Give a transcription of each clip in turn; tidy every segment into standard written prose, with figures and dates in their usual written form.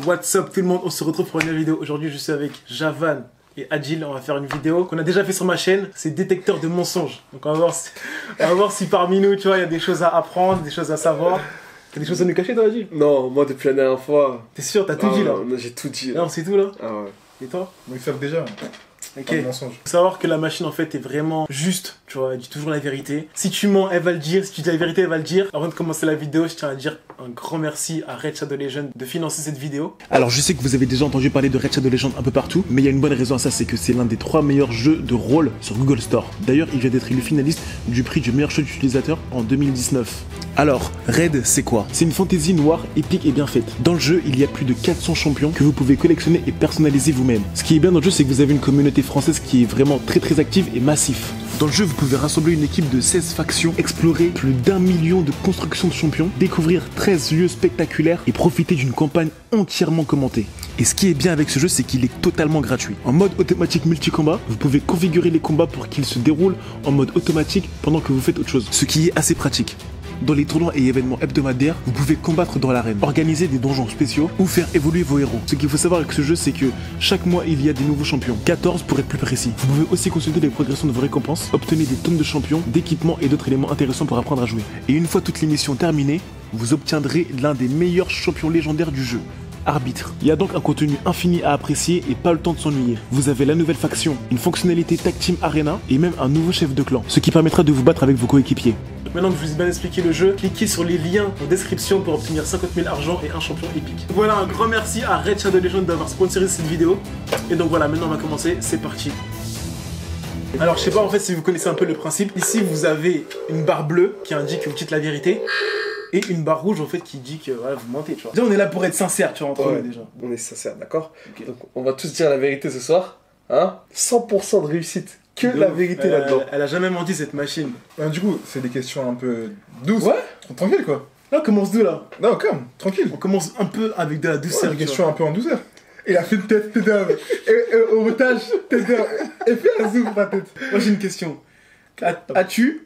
What's up tout le monde, on se retrouve pour une nouvelle vidéo. Aujourd'hui je suis avec Javan et Adil. On va faire une vidéo qu'on a déjà fait sur ma chaîne. C'est détecteur de mensonges. Donc on va voir si parmi nous, tu vois, il y a des choses à apprendre, des choses à savoir. T'as des choses à nous cacher toi Adil? Non, moi depuis la dernière fois... T'es sûr? T'as tout dit là? Non, j'ai tout dit. Non, c'est tout là? Ah ouais. Et toi? Ils savent déjà. Ok. Pas de mensonge. Faut savoir que la machine en fait est vraiment juste, tu vois, elle dit toujours la vérité. Si tu mens, elle va le dire, si tu dis la vérité, elle va le dire. Avant de commencer la vidéo, je tiens à dire un grand merci à Raid Shadow Legends de financer cette vidéo. Alors je sais que vous avez déjà entendu parler de Raid Shadow Legends un peu partout, mais il y a une bonne raison à ça, c'est que c'est l'un des 3 meilleurs jeux de rôle sur Google Store. D'ailleurs, il vient d'être élu finaliste du prix du meilleur jeu d'utilisateur en 2019. Alors, Raid, c'est quoi? C'est une fantasy noire, épique et bien faite. Dans le jeu, il y a plus de 400 champions que vous pouvez collectionner et personnaliser vous-même. Ce qui est bien dans le jeu, c'est que vous avez une communauté française qui est vraiment très active et massif. Dans le jeu, vous pouvez rassembler une équipe de 16 factions, explorer plus d'1 million de constructions de champions, découvrir 13 lieux spectaculaires et profiter d'une campagne entièrement commentée. Et ce qui est bien avec ce jeu, c'est qu'il est totalement gratuit. En mode automatique multi-combat, vous pouvez configurer les combats pour qu'ils se déroulent en mode automatique pendant que vous faites autre chose, ce qui est assez pratique. Dans les tournois et événements hebdomadaires, vous pouvez combattre dans l'arène, organiser des donjons spéciaux ou faire évoluer vos héros. Ce qu'il faut savoir avec ce jeu, c'est que chaque mois, il y a des nouveaux champions. 14 pour être plus précis. Vous pouvez aussi consulter les progressions de vos récompenses, obtenir des tonnes de champions, d'équipements et d'autres éléments intéressants pour apprendre à jouer. Et une fois toutes les missions terminées, vous obtiendrez l'un des meilleurs champions légendaires du jeu. Arbitre. Il y a donc un contenu infini à apprécier et pas le temps de s'ennuyer. Vous avez la nouvelle faction, une fonctionnalité Tag Team Arena et même un nouveau chef de clan, ce qui permettra de vous battre avec vos coéquipiers. Maintenant que je vous ai bien expliqué le jeu, cliquez sur les liens en description pour obtenir 50 000 argent et un champion épique. Voilà, un grand merci à Raid Shadow Legends d'avoir sponsorisé cette vidéo. Et donc voilà, maintenant on va commencer, c'est parti. Alors je sais pas en fait si vous connaissez un peu le principe. Ici vous avez une barre bleue qui indique que vous dites la vérité. Et une barre rouge en fait qui dit que voilà, vous mentez, tu vois. Déjà on est là pour être sincère, tu vois, entre nous déjà. On est sincère, d'accord? Okay. Donc on va tous dire la vérité ce soir, hein? 100% de réussite, que la vérité là-dedans. Elle a jamais menti cette machine. Du coup, c'est des questions un peu douces. Ouais. Tranquille quoi. Là on commence d'où là? Non, calme, tranquille. On commence un peu avec de la douceur. Des questions un peu en douceur. Il a fait une tête d'homme. Et au montage, tête d'homme. Et fait un zoom ma tête. Moi j'ai une question. As-tu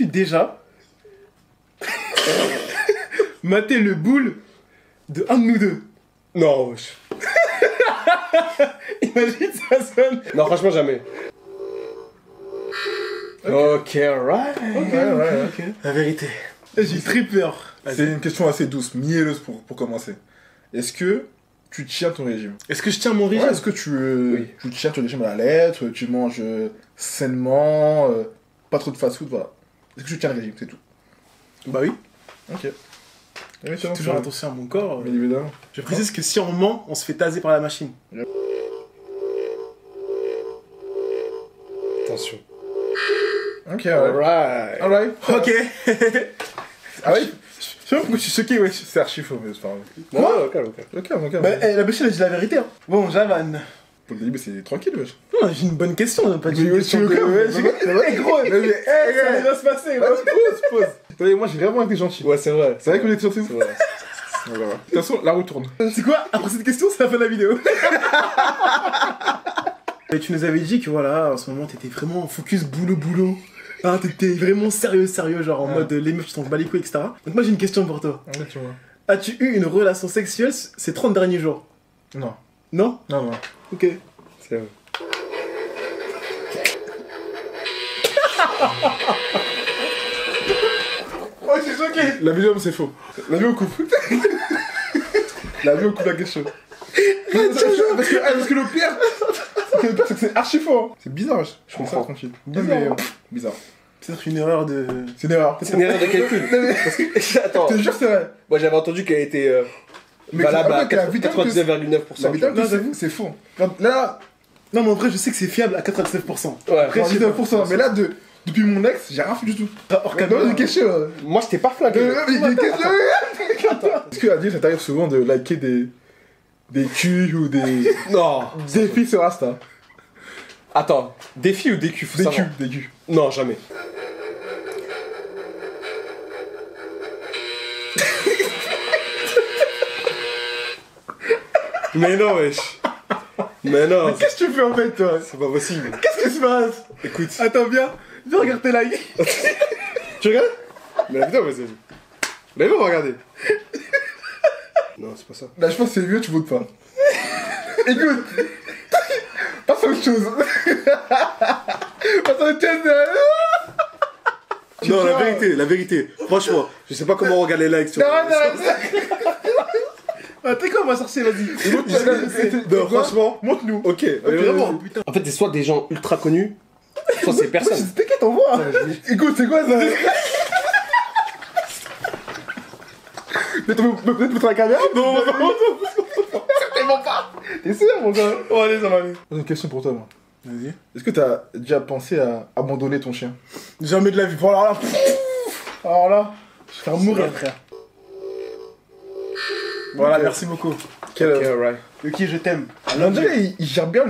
déjà maté le boule de un de nous deux? Non, wesh. Imagine ça sonne. Non, franchement, jamais. Ok, right. Ok. La vérité. J'ai très peur. C'est une question assez douce, mielleuse pour commencer. Est-ce que tu tiens ton régime? Est-ce que je tiens mon régime? Est-ce que tu tiens ton régime à la lettre? Tu manges sainement, pas trop de fast-food, voilà. Est-ce que tu tiens le régime, c'est tout? Bah oui. Ok. Je fais toujours attention à mon corps. Bien évidemment. Je précise que si on ment, on se fait taser par la machine. Attention. Ok, Alright. Alright. Ok. Ah oui? Je sais pas pourquoi je suis choqué, ouais. C'est archi faux, mais c'est pas grave. Non, calme. Ok. Bah, la machine a dit la vérité. Hein. Bon, Javan. Pour le début, c'est tranquille, wesh. Non, j'ai une bonne question, pas Mais une question de... Eh gros, ça va se passer. Pause. Attendez, moi j'ai vraiment été gentil. Ouais, c'est vrai. C'est vrai qu'on était gentil. C'est vrai. Voilà. De toute façon, la roue tourne. C'est quoi? Après cette question, c'est la fin de la vidéo. Et tu nous avais dit que voilà, en ce moment, t'étais vraiment focus boulot. Hein, t'étais vraiment sérieux, genre en mode les meufs, tu t'en bats les couilles, etc. Donc moi j'ai une question pour toi. Ouais, tu vois. As-tu eu une relation sexuelle ces 30 derniers jours? Non. Non? Non. Ok. C'est vrai. Oh, je suis choqué. La vidéo, c'est faux. La vidéo coupe. La vidéo coupe la question. Parce que le pire, c'est que c'est archi faux. Hein. C'est bizarre, je comprends. Tranquille. Bizarre. Peut-être une erreur de... C'est une erreur. C'est une erreur de calcul. Parce que, attends, Je te jure, c'est vrai. moi j'avais entendu qu'elle était valable à 99,9%. C'est faux. Là, Non mais en vrai je sais que c'est fiable à 99%. Ouais, Après, 99%. Mais là, depuis mon ex, j'ai rien fait du tout. Hors caméra. Non, j'ai caché. Moi j'étais pas flingué. Est-ce que Adil, ça t'arrive souvent de liker des culs ou des filles sur Insta? Attends, des filles ou des culs? Faut savoir. Des culs. Non, jamais. Mais non, wesh. Mais non. Mais qu'est-ce que tu fais en fait toi? C'est pas possible. Qu'est-ce qui se passe? Écoute. Attends viens regarde tes likes. Tu regardes? Mais la vidéo, vas-y. Mais vous regardez. Non. c'est pas ça. Là, je pense que c'est vieux, tu votes pas. Écoute. Passe à autre chose. Passe à autre chose. Non, la vérité. Franchement, je sais pas comment on regarde les likes sur. Non. T'es quoi, ma sorcier, vas-y. Non, franchement. Montre-nous. Ok, Ok, vraiment, putain. En fait, c'est soit des gens ultra connus, soit c'est personne. T'inquiète, on voit. Écoute, c'est quoi ça? Mais peut-être mettre la caméra? Non. Certainement pas. T'es sûr, mon gars? Oh, allez, ça va aller. J'ai une question pour toi, moi. Vas-y. Est-ce que t'as déjà pensé à abandonner ton chien? Jamais de la vie. Bon, alors là, je vais faire mourir, frère. Voilà, merci beaucoup. Quel Ok, alright. Lucky, je t'aime. On dirait il gère bien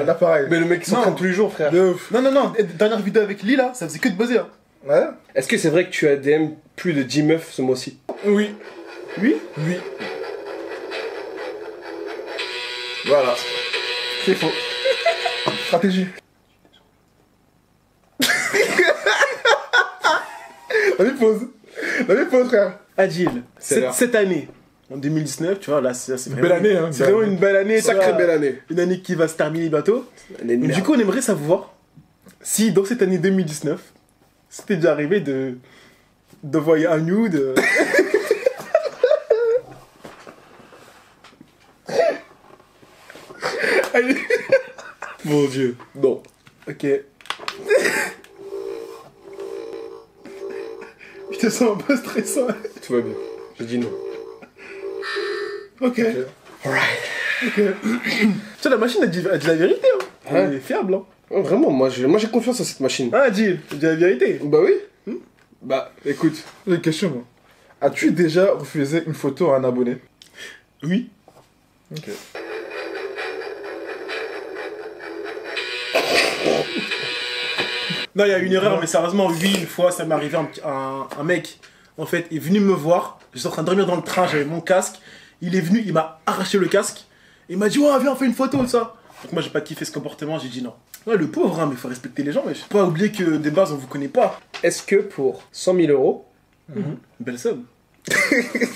l'appareil. Mais le mec il s'entraîne tous les jours, frère. De ouf. Non, dernière vidéo avec Lila, ça faisait que de buzzer. Ouais? Est-ce que c'est vrai que tu as DM plus de 10 meufs ce mois-ci? Oui. Oui. Voilà. C'est faux. Stratégie. La vie pause, frère. Adil, C'est l'heure. cette année, en 2019, tu vois, là, c'est Une belle année, hein. C'est vraiment une belle année. tu Sacrée vois. belle année. Une année qui va se terminer bientôt. Année de Donc, du merde. coup, on aimerait savoir si dans cette année 2019, c'était déjà arrivé d'envoyer un nude. Allez. Mon dieu. Non. Ok. Je te sens un peu stressant. Tout va bien. J'ai dit non. Ok. Ok. Tu sais, la machine, elle dit la vérité. Hein. Elle est fiable. Hein. Oh, vraiment, moi j'ai confiance en cette machine. Ah, Adil, elle dit la vérité. Bah oui. Bah écoute. J'ai une question, moi. As-tu déjà refusé une photo à un abonné? Oui. Ok. Non, il y a une erreur, mais sérieusement, oui, une fois, ça m'est arrivé, un mec, en fait, est venu me voir. J'étais en train de dormir dans le train, j'avais mon casque. Il est venu, il m'a arraché le casque. Il m'a dit, ouais, viens, on fait une photo, de ça. Donc moi, j'ai pas kiffé ce comportement, j'ai dit non. Ouais, le pauvre, hein, mais faut respecter les gens, mais faut pas oublier que des bases, on vous connaît pas. Est-ce que pour 100 000 euros, Belle somme.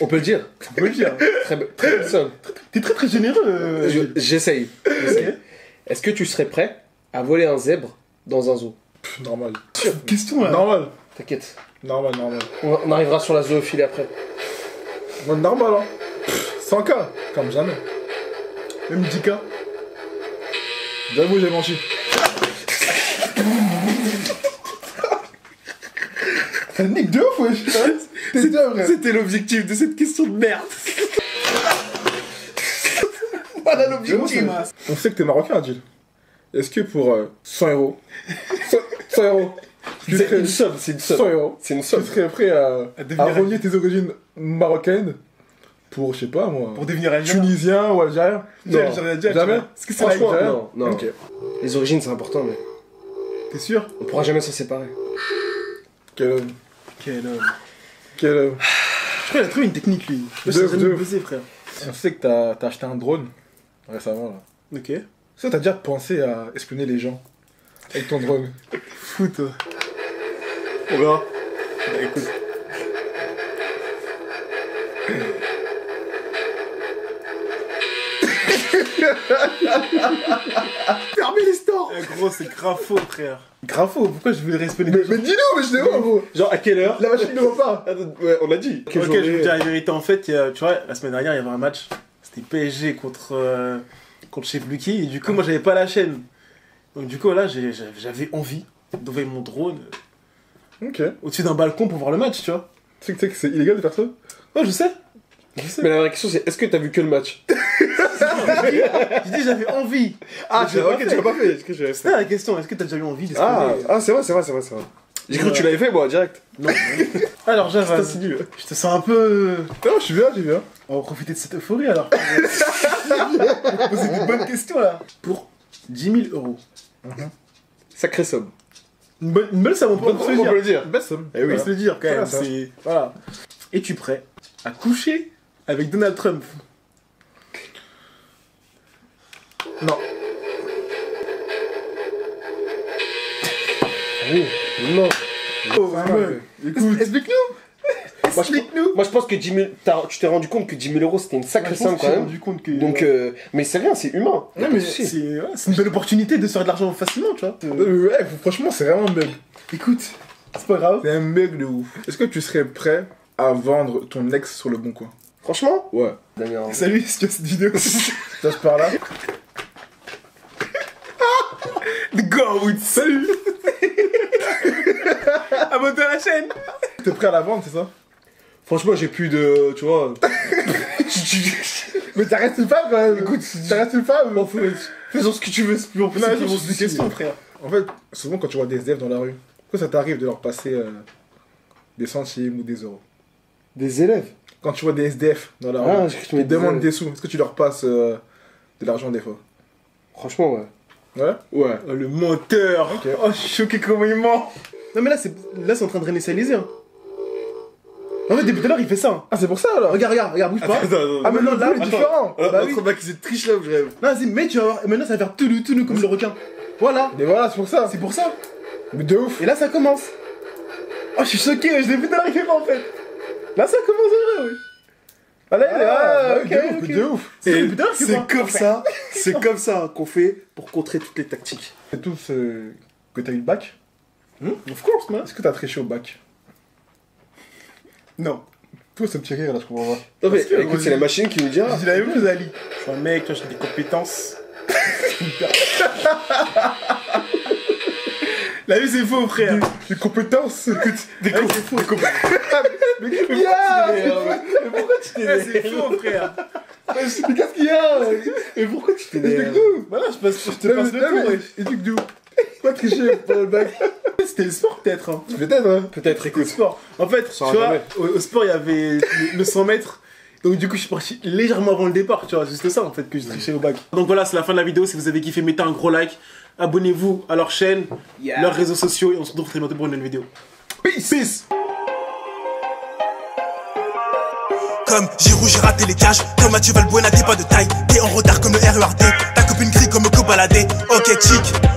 on peut le dire? On peut le dire. Très belle somme. T'es très très généreux. J'essaye. Ok. Est-ce que tu serais prêt à voler un zèbre dans un zoo? Normal. Question là. Normal. T'inquiète. Normal. On arrivera sur la zoophilie après. Ouais, normal, hein. 100K, comme jamais. Même 10K. J'avoue, j'ai menti. Ça nique de ouf, wesh. T'es bien, vrai. C'était l'objectif de cette question de merde. Voilà l'objectif. On sait que t'es marocain, Adil. Est-ce que pour 100 euros, 100 euros, tu C'est serais, une somme, c'est une 100 somme. euros, C'est une tu somme. serais prêt à devenir renier tes origines marocaines pour, je sais pas moi, Pour devenir algérien. tunisien ou algérien? Jamais. Jamais. Est-ce que c'est Franchement, là, Non, non. Ok. Les origines, c'est important, mais T'es sûr? on pourra jamais s'en séparer. Quel homme. Quel homme. Quel homme. Je crois qu'il a trouvé une technique lui. Je sais De pas ouf, si de jamais ouf. buzzé, frère. On sait que t'as acheté un drone récemment là. Ok. Est-ce que t'as déjà pensé à espionner les gens avec ton drone? Fou toi. On verra. Bah écoute. Fermez les stores. Eh, gros, c'est grave faux, frère. Grave faux, pourquoi je voulais respecter Mais dis-nous, mais je sais pas, gros. Genre, à quelle heure? La machine ne va pas. Ouais, on l'a dit. Ok, je vais vous dire la vérité. En fait, tu vois, la semaine dernière, il y avait un match. C'était PSG contre Chef Lucky. Et du coup, moi, j'avais pas la chaîne. Donc, du coup, là, j'avais envie d'envoyer mon drone Ok. au-dessus d'un balcon pour voir le match, tu vois. Tu sais que c'est illégal de faire ça? Ouais, je sais. Je sais. Mais la vraie question, c'est est-ce que t'as vu que le match? J'ai dit, j'avais envie. Ah, tu l'as pas fait. Est-ce que je l'avais C'était la question. Est-ce que t'as déjà eu envie d'espionner c'est vrai. J'ai cru que tu l'avais fait, moi, direct. Non. Alors, Java, assidu. je te sens un peu. Non, je suis bien, j'ai bien. On va profiter de cette euphorie alors. On va poser des bonnes questions là. Pour 10 000 euros. Sacrée somme. Une belle somme, on peut se le On dire. peut le dire. Belle somme. Eh oui. On peut se le dire quand même. Ça. C'est... Voilà. Es-tu prêt à coucher avec Donald Trump? Non. Non. Oh, Ah, ouais. ouais. Écoute. Explique-nous. Moi, je pense que 10 000, tu t'es rendu compte que 10 000 euros, c'était une sacrée somme quand même. rendu compte que. Donc, mais c'est rien, c'est humain. Ouais, mais c'est une belle opportunité de se faire de l'argent facilement, tu vois. Ouais, franchement, c'est vraiment un bug. Écoute, c'est pas grave. C'est un bug de ouf. Est-ce que tu serais prêt à vendre ton ex sur le bon coin? Franchement, Ouais. Damien. Salut, si tu as cette vidéo. Ça se par là. The GOAT. Salut. Abonne-toi à la chaîne. T'es prêt à la vendre, c'est ça? Franchement, j'ai plus de. Tu vois. Mais t'arrêtes une femme quand même. Écoute, t'arrêtes une femme. Bon, faisons ce que tu veux, c'est plus en plus. Non, Je pose des questions, frère. En fait, souvent quand tu vois des SDF dans la rue, quand ça t'arrive de leur passer des centimes ou des euros? Des élèves. Quand tu vois des SDF dans la Ah, rue, j'ai cru que tu tu me te demandes disais. des sous. Est-ce que tu leur passes de l'argent des fois? Franchement, ouais. Ouais. Ouais. Oh, le menteur. Ok. Oh, je suis choqué comment il ment. Non, mais là, c'est en train de réinitialiser. Hein. En fait, depuis tout à l'heure, il fait ça. Hein. Ah, c'est pour ça alors? Regarde, bouge pas. Ah, mais non, là, c'est différent. Bah oui. mec, c'est triche là où je rêve. Non, vas-y, mais tu vas voir. Maintenant, ça va faire tout comme le requin. Voilà. Mais voilà, c'est pour ça. C'est pour ça. Mais de ouf. Et là, ça commence. Oh, je suis choqué. Je l'ai vu tout à l'heure, il fait pas en fait. Là, ça commence déjà, oui. Ah, là, il est. Ah, bah, ok. de ouf. Et putain, c'est comme ça, c'est comme ça qu'on fait pour contrer toutes les tactiques. C'est tous que t'as eu le bac? Of course, man. Est-ce que t'as triché au bac? Non. Tout ce petit rire là, je comprends pas. Non, mais Parce que, écoute, c'est la machine qui nous dira. Je dis la même chose, Ali. Je suis un mec, j'ai des compétences. La vie, c'est faux, frère. Des compétences. Écoute, Des compétences. mais qu'est-ce qu'il y a? Mais pourquoi tu t'énerves? C'est faux, frère. Mais qu'est-ce qu'il y a? Mais pourquoi tu Mais t'énerves? d'où? Voilà, je te passe le tour, wesh. Et d'où? Pas tricher pendant le bac. C'était le sport, peut-être. Hein. Peut-être, hein. Peut-être, Le écoute. sport. En fait, tu saura vois, jamais. au sport, il y avait le 100 mètres. Donc, du coup, je suis parti légèrement avant le départ, tu vois. C'est juste ça, en fait, que je trichais au bac. Donc, voilà, c'est la fin de la vidéo. Si vous avez kiffé, mettez un gros like. Abonnez-vous à leur chaîne, leurs réseaux sociaux. Et on se retrouve très bientôt pour une nouvelle vidéo. Peace. Comme Giroud, j'ai raté les cages. Comme Mathieu Valbuena, t'es pas de taille. T'es en retard comme le RERD. Ta copine gris comme Cobaladé. Ok, chic.